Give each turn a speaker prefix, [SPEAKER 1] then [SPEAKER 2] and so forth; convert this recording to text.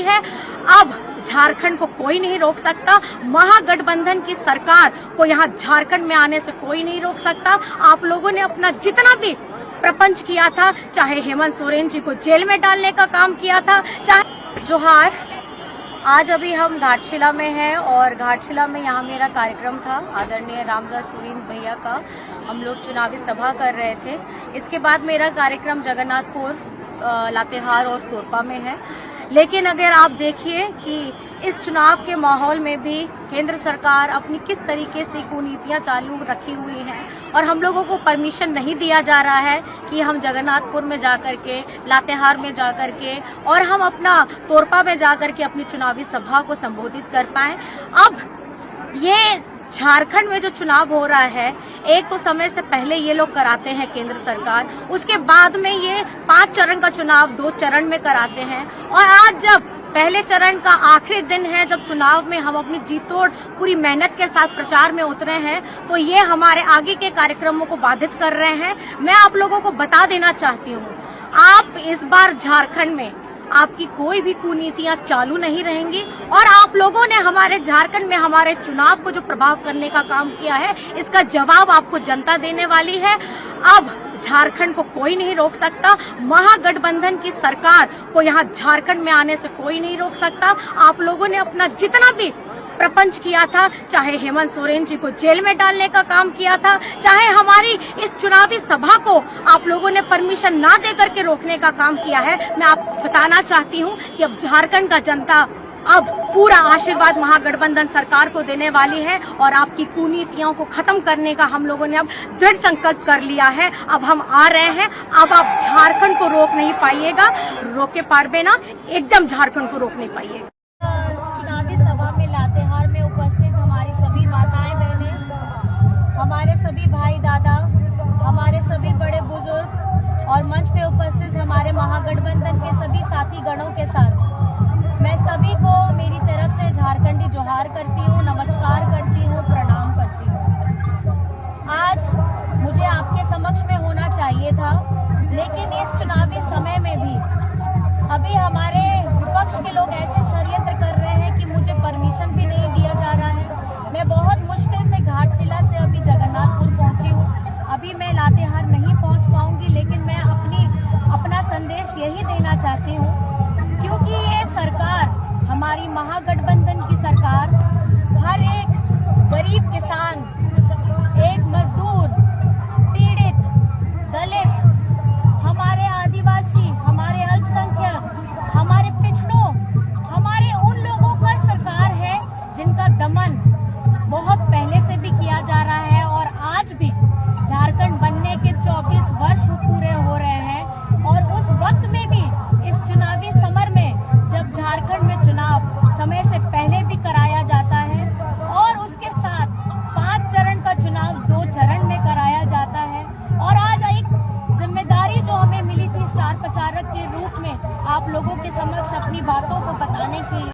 [SPEAKER 1] है। अब झारखंड को कोई नहीं रोक सकता। महागठबंधन की सरकार को यहाँ झारखंड में आने से कोई नहीं रोक सकता। आप लोगों ने अपना जितना भी प्रपंच किया था, चाहे हेमंत सोरेन जी को जेल में डालने का काम किया था, चाहे जोहार। आज अभी हम घाटशिला में हैं और घाटशिला में यहाँ मेरा कार्यक्रम था आदरणीय रामदास सुरीन भैया का। हम लोग चुनावी सभा कर रहे थे। इसके बाद मेरा कार्यक्रम जगन्नाथपुर, लातेहार और तोरपा में है। लेकिन अगर आप देखिए कि इस चुनाव के माहौल में भी केंद्र सरकार अपनी किस तरीके से कुनीतियां चालू रखी हुई हैं और हम लोगों को परमिशन नहीं दिया जा रहा है कि हम जगन्नाथपुर में जाकर के, लातेहार में जाकर के और हम अपना तोरपा में जाकर के अपनी चुनावी सभा को संबोधित कर पाएं। अब ये झारखंड में जो चुनाव हो रहा है, एक तो समय से पहले ये लोग कराते हैं केंद्र सरकार, उसके बाद में ये 5 चरण का चुनाव 2 चरण में कराते हैं। और आज जब पहले चरण का आखिरी दिन है, जब चुनाव में हम अपनी जीतोड़ पूरी मेहनत के साथ प्रचार में उतरे हैं, तो ये हमारे आगे के कार्यक्रमों को बाधित कर रहे हैं। मैं आप लोगों को बता देना चाहती हूँ, आप इस बार झारखंड में आपकी कोई भी कुनीतियां चालू नहीं रहेंगी और आप लोगों ने हमारे झारखंड में हमारे चुनाव को जो प्रभाव करने का काम किया है, इसका जवाब आपको जनता देने वाली है। अब झारखंड को कोई नहीं रोक सकता। महागठबंधन की सरकार को यहाँ झारखंड में आने से कोई नहीं रोक सकता। आप लोगों ने अपना जितना भी प्रपंच किया था, चाहे हेमंत सोरेन जी को जेल में डालने का काम किया था, चाहे हमारी इस चुनावी सभा को आप लोगों ने परमिशन ना दे करके रोकने का काम किया है, मैं आपको बताना चाहती हूं कि अब झारखंड का जनता अब पूरा आशीर्वाद महागठबंधन सरकार को देने वाली है और आपकी कुनीतियों को खत्म करने का हम लोगों ने अब दृढ़ संकल्प कर लिया है। अब हम आ रहे हैं। अब आप झारखंड को रोक नहीं पाइएगा, रोके पारबे ना, एकदम झारखंड को रोक नहीं पाइएगा।
[SPEAKER 2] चुनावी सभा में लातेहार में उपस्थित हमारी सभी माताएं बहनें, हमारे सभी भाई दादा, हमारे सभी बड़े बुजुर्ग और मंच पे उपस्थित हमारे महागठबंधन के सभी साथी गणों के साथ मैं सभी को मेरी तरफ से झारखंडी जोहार करती हूँ, नमस्कार करती हूँ, प्रणाम करती हूँ। आज मुझे आपके समक्ष में होना चाहिए था, लेकिन इस चुनावी समय में भी अभी हमारे विपक्ष के लोग ऐसे षड्यंत्र कर रहे हैं कि मुझे परमिशन भी नहीं दिया जा रहा है। मैं बहुत मुश्किल से घाटशिला से अभी जगन्नाथपुर पहुंची हूँ। अभी मैं लातेहार नहीं पहुंच पाऊंगी, लेकिन मैं अपना संदेश यही देना चाहती हूँ, क्योंकि ये सरकार, हमारी महागठबंधन की सरकार, हर एक गरीब किसान, एक मजदूर, पीड़ित, दलित, हमारे आदिवासी, हमारे अल्पसंख्यक, हमारे पिछड़ों, हमारे उन लोगों का सरकार है जिनका दमन बहुत पहले से भी किया जा रहा है और आज भी झारखंड बनने के 24 वर्ष पूरे हो रहे हैं। और उस वक्त में भी इस चुनावी समर में, जब झारखंड में चुनाव समय से पहले भी कराया जाता है और उसके साथ 5 चरण का चुनाव 2 चरण में कराया जाता है, और आज एक जिम्मेदारी जो हमें मिली थी स्टार प्रचारक के रूप में आप लोगों के समक्ष अपनी बातों को बताने की